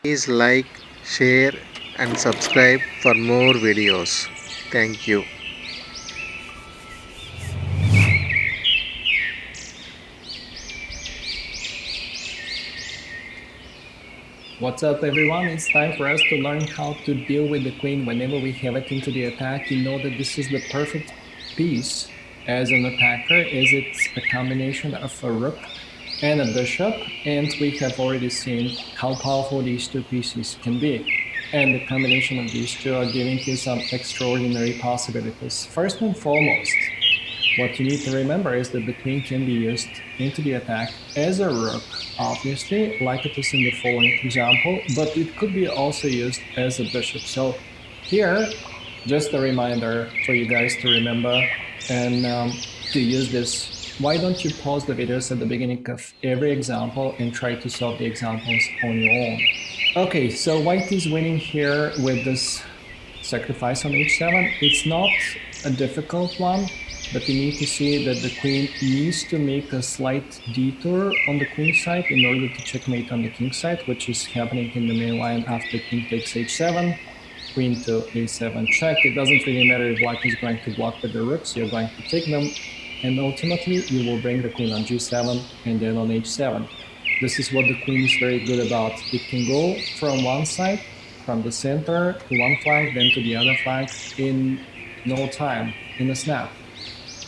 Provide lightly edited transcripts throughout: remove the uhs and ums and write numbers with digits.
Please like, share and subscribe for more videos. Thank you. What's up, everyone? It's time for us to learn how to deal with the queen whenever we have it into the attack. You know that this is the perfect piece as an attacker, as it's a combination of a rook and a bishop, and we have already seen how powerful these two pieces can be. And the combination of these two are giving you some extraordinary possibilities. First and foremost, what you need to remember is that the queen can be used into the attack as a rook, obviously, like it is in the following example, but it could be also used as a bishop. So here, just a reminder for you guys to remember and to use this. Why don't you pause the videos at the beginning of every example and try to solve the examples on your own? Okay, so white is winning here with this sacrifice on h7. It's not a difficult one, but you need to see that the queen needs to make a slight detour on the queen side in order to checkmate on the king side, which is happening in the main line after king takes h7, queen to a7 check. It doesn't really matter if black is going to block with the rooks, you're going to take them, and ultimately you will bring the queen on g7 and then on h7. This is what the queen is very good about. It can go from one side, from the center to one flank, then to the other flank in no time, in a snap.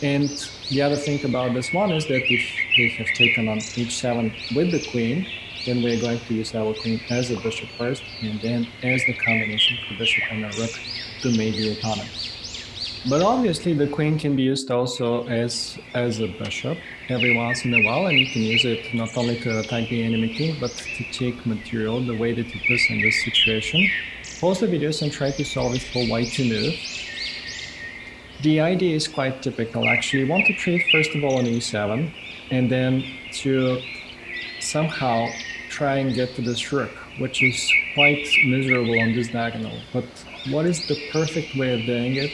And the other thing about this one is that if they have taken on h7 with the queen, then we're going to use our queen as a bishop first, and then as the combination for bishop and a rook to mate the opponent. But obviously the queen can be used also as a bishop every once in a while, and you can use it not only to attack the enemy king, but to take material the way that it is in this situation. Pause the videos and try to solve it for white to move. The idea is quite typical, actually. You want to trade first of all on e7, and then to somehow try and get to this rook, which is quite miserable on this diagonal. But what is the perfect way of doing it?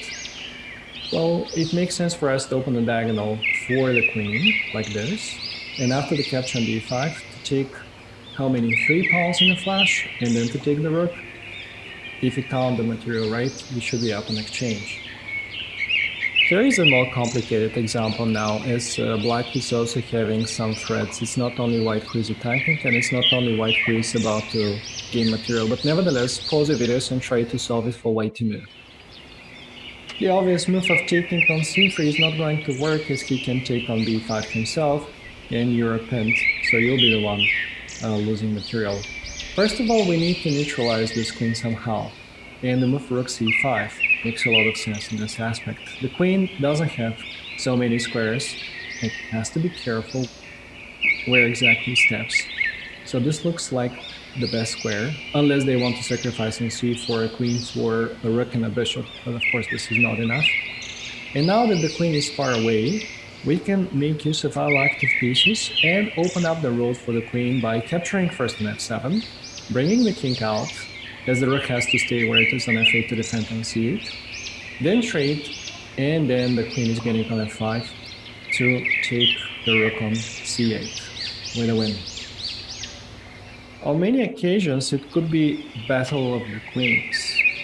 Well, it makes sense for us to open the diagonal for the queen, like this, and after the capture on d5, to take how many? 3 pawns in a flash, and then to take the rook. If you count the material right, we should be up on exchange. Here is a more complicated example now, as black is also having some threats. It's not only white who is attacking, and it's not only white who is about to gain material, but nevertheless, pause the videos and try to solve it for white to move. The obvious move of taking on c3 is not going to work, as he can take on b5 himself, and you're pinned, so you'll be the one losing material. First of all, we need to neutralize this queen somehow, and the move rook c5 makes a lot of sense in this aspect. The queen doesn't have so many squares, it has to be careful where exactly steps. So this looks like the best square, unless they want to sacrifice on c4 a queen for a rook and a bishop, but of course this is not enough. And now that the queen is far away, we can make use of our active pieces and open up the road for the queen by capturing first on f7, bringing the king out, as the rook has to stay where it is on f8 to defend on c8, then trade, and then the queen is getting on f5 to take the rook on c8 with a win. On many occasions, it could be battle of the queens.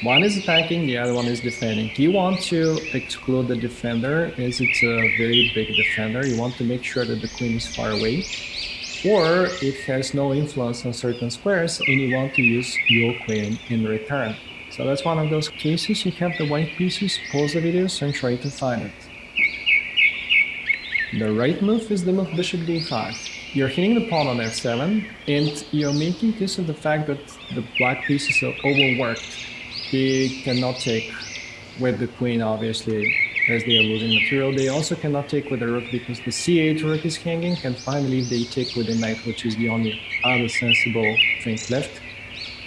One is attacking, the other one is defending. You want to exclude the defender, as it's a very big defender. You want to make sure that the queen is far away, or it has no influence on certain squares, and you want to use your queen in return. So that's one of those cases. You have the white pieces, pause the videos, and try to find it. The right move is the move bishop d5. You're hitting the pawn on f7, and you're making use of the fact that the black pieces are overworked. They cannot take with the queen, obviously, as they are losing material. They also cannot take with the rook because the c8 rook is hanging, and finally they take with the knight, which is the only other sensible thing left.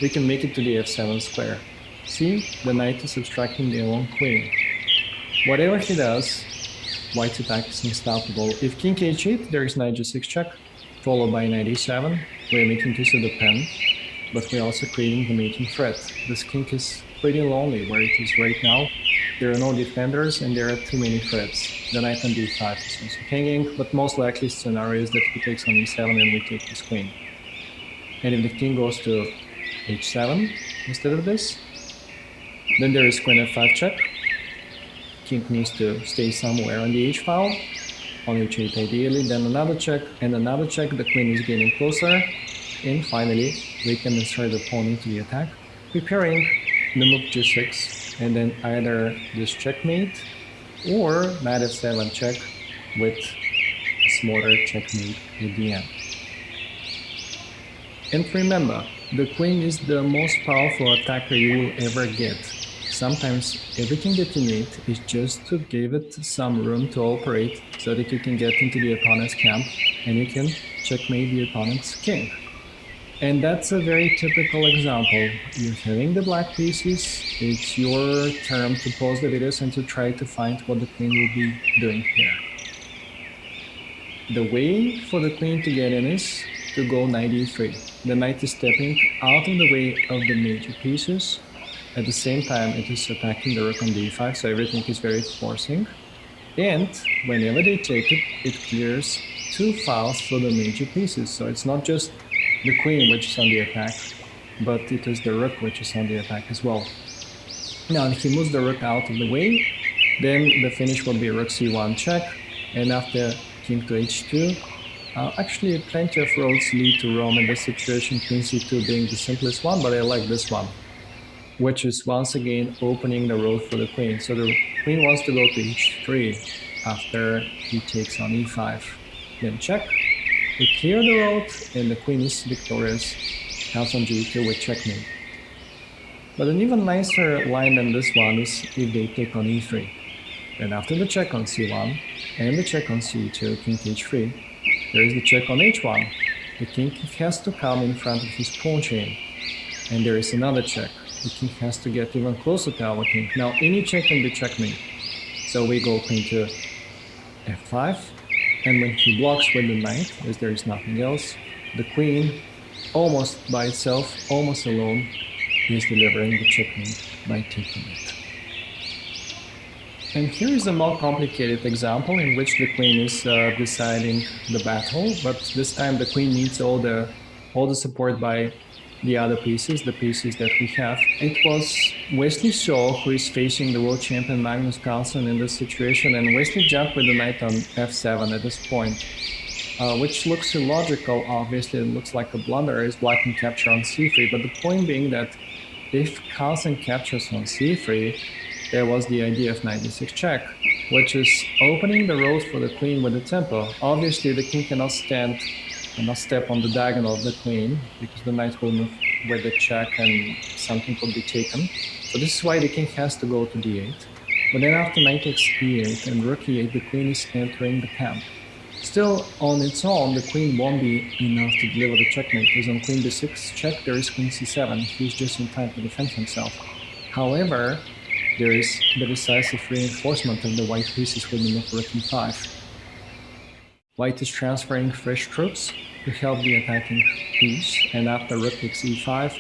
We can make it to the f7 square. See, the knight is obstructing their own queen. Whatever he does, white's attack is unstoppable. If king h8, there is knight g6 check, followed by knight e7. We're making use of the pen, but we're also creating the mating threat. This king is pretty lonely where it is right now. There are no defenders and there are too many threats. The knight on d5 is also hanging, but most likely scenario is that he takes on e7 and we take his queen. And if the king goes to h7 instead of this. Then there is queen f5 check. King needs to stay somewhere on the h file, on h8 ideally, then another check and another check. The queen is getting closer. And finally, we can insert the pawn into the attack, preparing the move g6, and then either this checkmate or knight f7 check with a smaller checkmate at the end. And remember, the queen is the most powerful attacker you will ever get. Sometimes everything that you need is just to give it some room to operate so that you can get into the opponent's camp and you can checkmate the opponent's king. And that's a very typical example. You're having the black pieces, it's your turn to pause the videos and to try to find what the queen will be doing here. The way for the queen to get in is to go knight e3. The knight is stepping out of the way of the major pieces. At the same time, it is attacking the rook on d5, so everything is very forcing. And whenever they take it, it clears 2 files for the major pieces. So it's not just the queen which is on the attack, but it is the rook which is on the attack as well. Now, if he moves the rook out of the way, then the finish will be rook c1 check, and after king to h2, actually plenty of roads lead to Rome in this situation, queen c2 being the simplest one, but I like this one, which is once again opening the road for the queen. So the queen wants to go to h3 after he takes on e5, then check. We clear the road and the queen is victorious, comes on g2 with checkmate. But an even nicer line than this one is if they take on e3. Then after the check on c1 and the check on c2, king h3, there is the check on h1. The king has to come in front of his pawn chain. And there is another check. The king has to get even closer to our king. Now any check can be checkmate. So we go queen to f5. And when he blocks with the knight, as there is nothing else, the queen, almost by itself, almost alone, is delivering the checkmate by taking it. And here is a more complicated example in which the queen is deciding the battle, but this time the queen needs all the support by the other pieces, the pieces that we have. It was Wesley So who is facing the world champion Magnus Carlsen in this situation, and Wesley jumped with the knight on f7 at this point, which looks illogical. Obviously, it looks like a blunder as black can capture on c3, but the point being that if Carlsen captures on c3, there was the idea of knight d6 check, which is opening the road for the queen with the tempo. Obviously, the king cannot step on the diagonal of the queen because the knight will move with the check and something could be taken. So this is why the king has to go to d8. But then after knight takes e8 and rook e8, the queen is entering the camp. Still, on its own, the queen won't be enough to deliver the checkmate, because on queen d6 check, there is queen c7. He's just in time to defend himself. However, there is the decisive reinforcement of the white pieces with the move rook e5. White is transferring fresh troops to help the attacking piece, and after rook takes e5,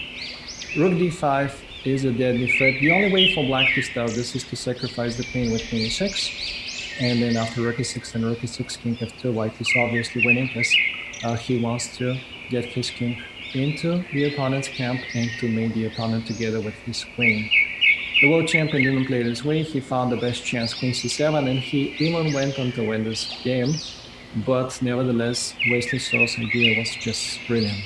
rook d5 is a deadly threat. The only way for black to stop this is to sacrifice the queen with queen e6, and then after rook e6 and rook e6, king f2, white is obviously winning as he wants to get his king into the opponent's camp and to mate the opponent together with his queen. The world champion didn't play this way. He found the best chance, queen c7, and he even went on to win this game. But nevertheless, Wesley So's idea was just brilliant.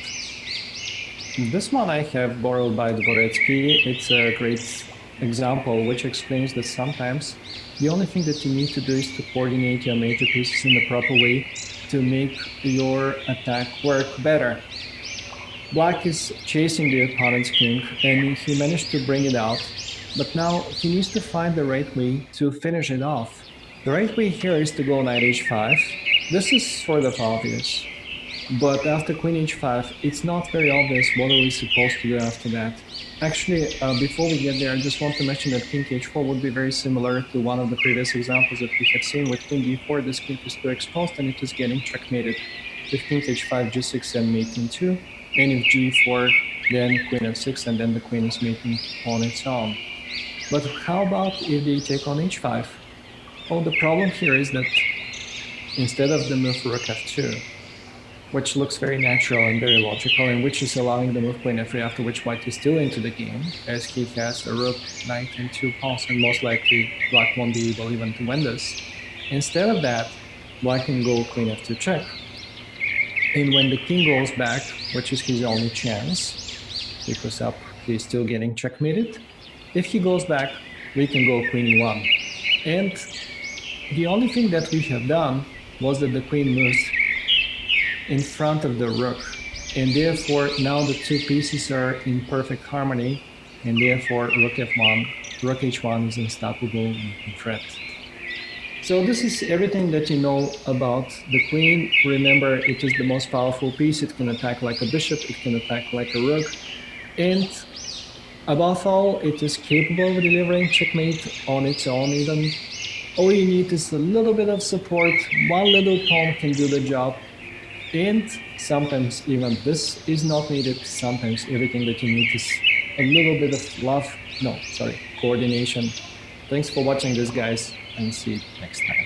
This one I have borrowed by Dvoretsky. It's a great example which explains that sometimes the only thing that you need to do is to coordinate your major pieces in the proper way to make your attack work better. Black is chasing the opponent's king and he managed to bring it out, but now he needs to find the right way to finish it off. The right way here is to go knight h5. This is sort of obvious, but after queen h5, it's not very obvious what are we supposed to do after that. Actually, before we get there, I just want to mention that king h4 would be very similar to one of the previous examples that we had seen with king d4. This king is too exposed and it is getting checkmated with king h5, g6 and mate in 2, and if g4, then queen f6, and then the queen is mating on its own. But how about if they take on h5? Well, the problem here is that instead of the move rook f2, which looks very natural and very logical, and which is allowing the move queen f3, after which white is still into the game, as he has a rook, knight, and 2 pawns, and most likely black won't be able even to win this. Instead of that, black can go queen f2 check. And when the king goes back, which is his only chance, because up he's still getting checkmated, if he goes back, we can go queen e1. And the only thing that we have done was that the queen moves in front of the rook, and therefore now the two pieces are in perfect harmony, and therefore rook f1, rook h1 is unstoppable threat. So this is everything that you know about the queen. Remember, it is the most powerful piece. It can attack like a bishop, it can attack like a rook, and above all, it is capable of delivering checkmate on its own even. All you need is a little bit of support. One little pawn can do the job. And sometimes even this is not needed. Sometimes everything that you need is a little bit of coordination. Thanks for watching this, guys, and see you next time.